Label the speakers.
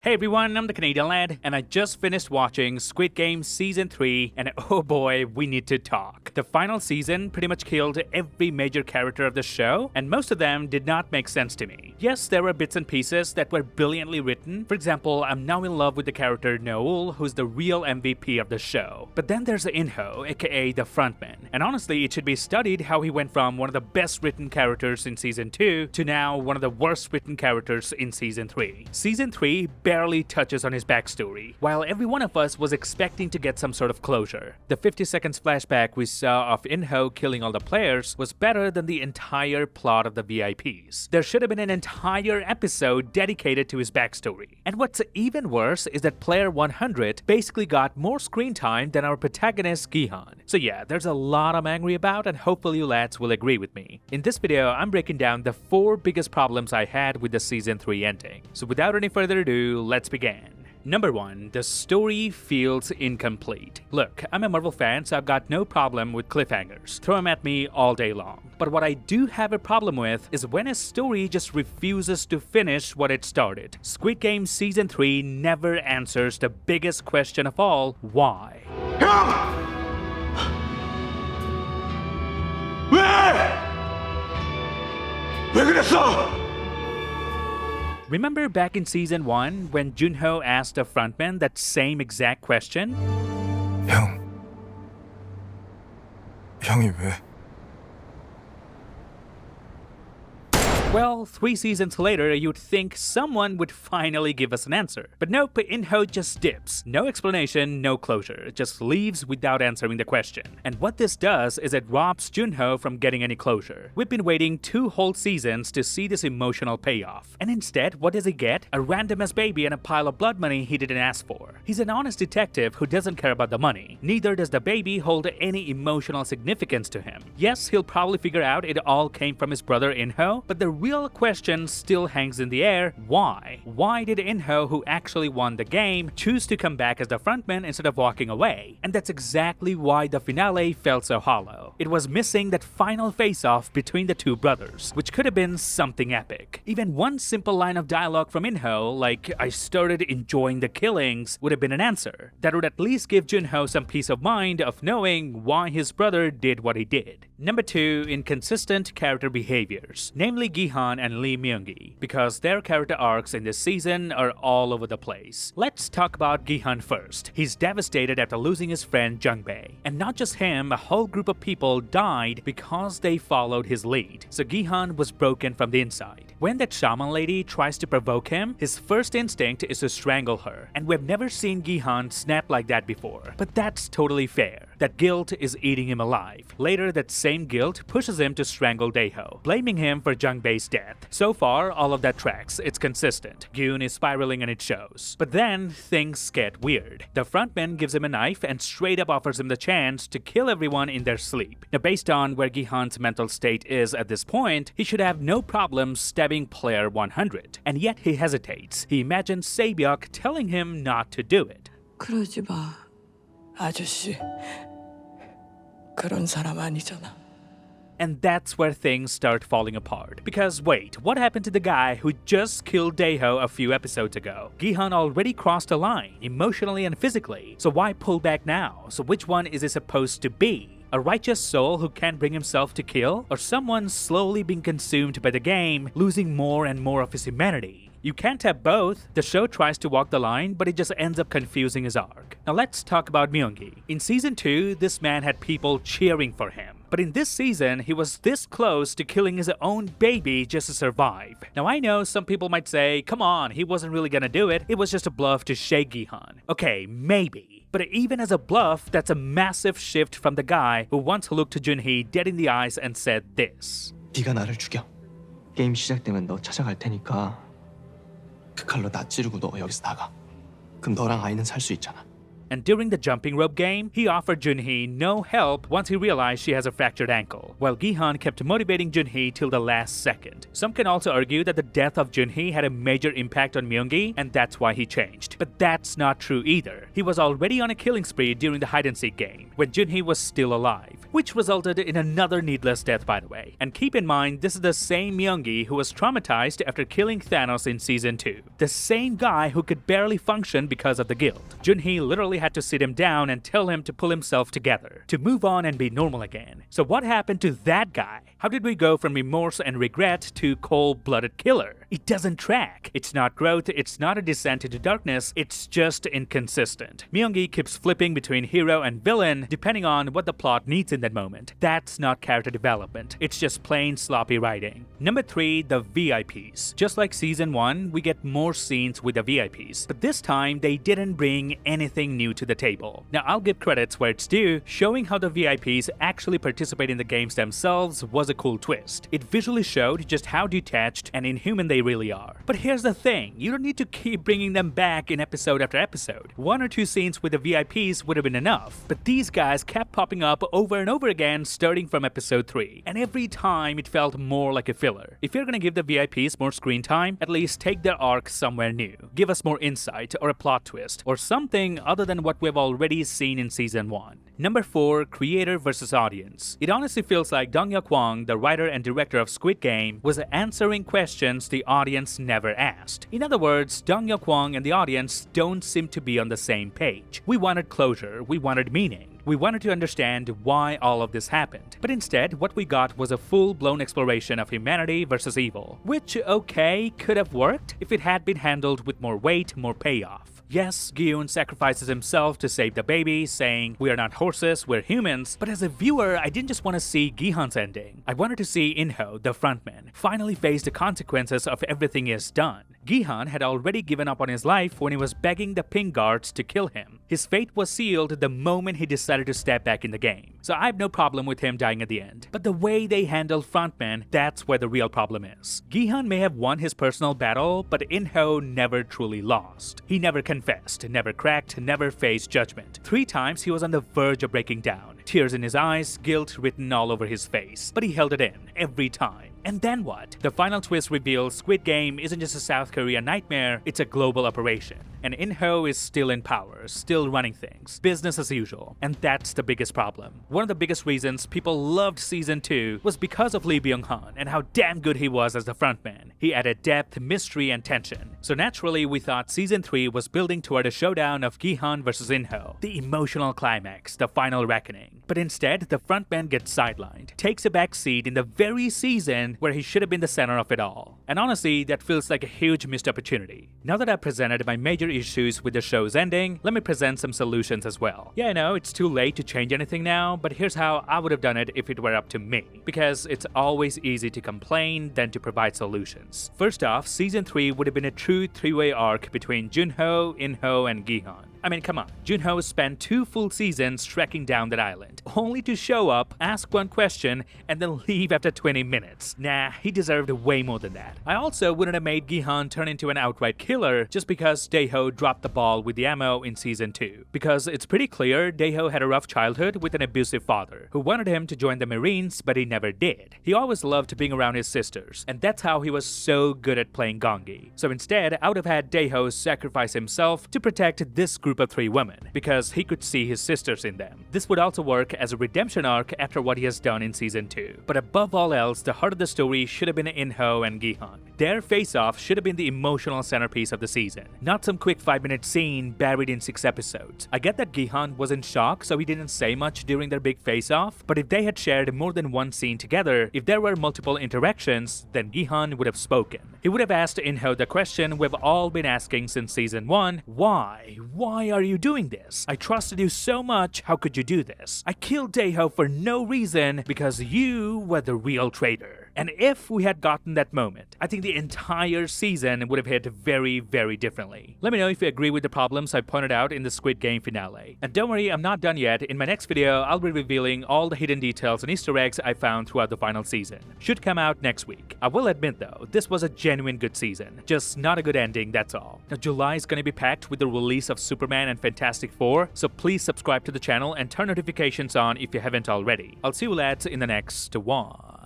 Speaker 1: Hey everyone, I'm the Canadian lad, and I just finished watching Squid Game Season 3, and oh boy, we need to talk. The final season pretty much killed every major character of the show, and most of them did not make sense to me. Yes, there were bits and pieces that were brilliantly written. For example, I'm now in love with the character Noel, who's the real MVP of the show. But then there's In-ho, aka the frontman, and honestly, it should be studied how he went from one of the best written characters in Season 2 to now one of the worst written characters in Season 3. Season 3 barely touches on his backstory, while every one of us was expecting to get some sort of closure. The 50 seconds flashback we saw of In-ho killing all the players was better than the entire plot of the VIPs. There should have been an entire episode dedicated to his backstory. And what's even worse is that player 100 basically got more screen time than our protagonist Gi-hun. So yeah, there's a lot I'm angry about, and hopefully you lads will agree with me. In this video, I'm breaking down the 4 biggest problems I had with the Season 3 ending. So without any further ado, let's begin. Number 1. The story feels incomplete. Look, I'm a Marvel fan, so I've got no problem with cliffhangers. Throw them at me all day long. But what I do have a problem with is when a story just refuses to finish what it started. Squid Game Season 3 never answers the biggest question of all, why?
Speaker 2: 왜 그랬어?
Speaker 1: Remember back in Season 1 when Junho asked the frontman that same exact question?
Speaker 2: 형이 왜?
Speaker 1: Well, 3 seasons later, you'd think someone would finally give us an answer. But nope, In-ho just dips. No explanation, no closure. Just leaves without answering the question. And what this does is it robs Junho from getting any closure. We've been waiting 2 whole seasons to see this emotional payoff. And instead, what does he get? A random-ass baby and a pile of blood money he didn't ask for. He's an honest detective who doesn't care about the money. Neither does the baby hold any emotional significance to him. Yes, he'll probably figure out it all came from his brother In-ho, but the real question still hangs in the air. Why? Why did In-ho, who actually won the game, choose to come back as the frontman instead of walking away? And that's exactly why the finale felt so hollow. It was missing that final face-off between the 2 brothers, which could have been something epic. Even one simple line of dialogue from In-ho, like "I started enjoying the killings," would have been an answer. That would at least give Junho some peace of mind of knowing why his brother did what he did. Number 2. Inconsistent character behaviors, namely Gi-hun and Lee Byung Hun, because their character arcs in this season are all over the place. Let's talk about Gi-hun first. He's devastated after losing his friend Jung-bae. And not just him, a whole group of people died because they followed his lead. So Gi-hun was broken from the inside. When that shaman lady tries to provoke him, his first instinct is to strangle her. And we've never seen Gi-hun snap like that before. But that's totally fair. That guilt is eating him alive. Later, that same guilt pushes him to strangle Daeho, blaming him for Jung-bae's death. So far, all of that tracks. It's consistent. Gyun is spiraling and it shows. But then, things get weird. The frontman gives him a knife and straight up offers him the chance to kill everyone in their sleep. Now, based on where Gi-hun's mental state is at this point, he should have no problem stabbing player 100. And yet he hesitates. He imagines Sae-byuk telling him not to do it.
Speaker 3: 그러지 마, 아저씨. 그런 사람 아니잖아.
Speaker 1: And that's where things start falling apart. Because wait, what happened to the guy who just killed Daeho a few episodes ago? Gi-hun already crossed a line, emotionally and physically. So why pull back now? So which one is it supposed to be? A righteous soul who can't bring himself to kill? Or someone slowly being consumed by the game, losing more and more of his humanity? You can't have both. The show tries to walk the line, but it just ends up confusing his arc. Now let's talk about Myung-gi. In Season 2, this man had people cheering for him. But in this season, he was this close to killing his own baby just to survive. Now I know some people might say, come on, he wasn't really gonna do it. It was just a bluff to shake Gi-hun. Okay, maybe. But even as a bluff, that's a massive shift from the guy who once looked to Junhee dead in the eyes and said this.
Speaker 4: 네가 나를 죽여. 게임 시작되면 너 찾아갈 테니까 그 칼로 나 찌르고 너 여기서 나가. 그럼 너랑 아이는 살 수 있잖아.
Speaker 1: And during the jumping rope game, he offered Junhee no help once he realized she has a fractured ankle, while Gi-hun kept motivating Junhee till the last second. Some can also argue that the death of Junhee had a major impact on Myung-gi, and that's why he changed. But that's not true either. He was already on a killing spree during the hide-and-seek game, when Junhee was still alive, which resulted in another needless death, by the way. And keep in mind, this is the same Myung-gi who was traumatized after killing Thanos in Season 2. The same guy who could barely function because of the guilt. Junhee literally had to sit him down and tell him to pull himself together, to move on and be normal again. So what happened to that guy? How did we go from remorse and regret to cold-blooded killer? It doesn't track. It's not growth, it's not a descent into darkness, it's just inconsistent. Myung-gi keeps flipping between hero and villain depending on what the plot needs in that moment. That's not character development, it's just plain sloppy writing. Number 3, the VIPs. Just like Season 1, we get more scenes with the VIPs, but this time they didn't bring anything new to the table. Now I'll give credits where it's due, showing how the VIPs actually participate in the games themselves was a cool twist. It visually showed just how detached and inhuman they really are. But here's the thing, you don't need to keep bringing them back in episode after episode. 1 or 2 scenes with the VIPs would have been enough, but these guys kept popping up over and over again starting from episode 3, and every time it felt more like a filler. If you're gonna give the VIPs more screen time, at least take their arc somewhere new. Give us more insight or a plot twist, or something other than what we've already seen in Season 1. Number 4, creator versus audience. It honestly feels like Dong-hyuk Kwang, the writer and director of Squid Game, was answering questions the audience never asked. In other words, Dong-hyuk Kwang and the audience don't seem to be on the same page. We wanted closure, we wanted meaning. We wanted to understand why all of this happened. But instead, what we got was a full-blown exploration of humanity versus evil, which, okay, could have worked if it had been handled with more weight, more payoff. Yes, Gi-hun sacrifices himself to save the baby, saying, "We are not horses, we're humans," but as a viewer, I didn't just want to see Gi-hun's ending. I wanted to see In-ho, the frontman, finally face the consequences of everything he has done. Gi-hun had already given up on his life when he was begging the pink guards to kill him. His fate was sealed the moment he decided to step back in the game, so I have no problem with him dying at the end. But the way they handled frontman, that's where the real problem is. Gi-hun may have won his personal battle, but In-ho never truly lost. He never confessed, never cracked, never faced judgment. 3 times he was on the verge of breaking down. Tears in his eyes, guilt written all over his face. But he held it in, every time. And then what? The final twist reveals Squid Game isn't just a South Korea nightmare, it's a global operation. And In-ho is still in power, still running things, business as usual. And that's the biggest problem. One of the biggest reasons people loved Season 2 was because of Lee Byung Hun and how damn good he was as the frontman. He added depth, mystery, and tension. So naturally, we thought Season 3 was building toward a showdown of Gi-hun versus In-ho, the emotional climax, the final reckoning. But instead, the frontman gets sidelined, takes a back seat in the very season where he should have been the center of it all. And honestly, that feels like a huge missed opportunity. Now that I've presented my major issues with the show's ending, let me present some solutions as well. Yeah, I know, it's too late to change anything now, but here's how I would have done it if it were up to me. Because it's always easy to complain than to provide solutions. First off, Season 3 would have been a true 3-way arc between Junho, In-ho, and Gi-hun. I mean, come on. Junho spent 2 full seasons trekking down that island, only to show up, ask one question, and then leave after 20 minutes. Nah, he deserved way more than that. I also wouldn't have made Gi-hun turn into an outright killer just because Dae-ho dropped the ball with the ammo in Season 2. Because it's pretty clear Dae-ho had a rough childhood with an abusive father, who wanted him to join the Marines, but he never did. He always loved being around his sisters, and that's how he was so good at playing Gongi. So instead, I would have had Dae-ho sacrifice himself to protect this group of 3 women, because he could see his sisters in them. This would also work as a redemption arc after what he has done in Season 2. But above all else, the heart of the story should have been In-ho and Gi-hun. Their face-off should have been the emotional centerpiece of the season, not some quick 5-minute scene buried in 6 episodes. I get that Gi-hun was in shock, so he didn't say much during their big face-off, but if they had shared more than one scene together, if there were multiple interactions, then Gi-hun would have spoken. He would have asked In-ho the question we've all been asking since Season 1, why? Why are you doing this? I trusted you so much, how could you do this? I killed Dae-ho for no reason because you were the real traitor. And if we had gotten that moment, I think the entire season would have hit very, very differently. Let me know if you agree with the problems I pointed out in the Squid Game finale. And don't worry, I'm not done yet. In my next video, I'll be revealing all the hidden details and Easter eggs I found throughout the final season. Should come out next week. I will admit though, this was a genuine good season. Just not a good ending, that's all. Now July is gonna be packed with the release of Superman and Fantastic Four, so please subscribe to the channel and turn notifications on if you haven't already. I'll see you lads in the next one.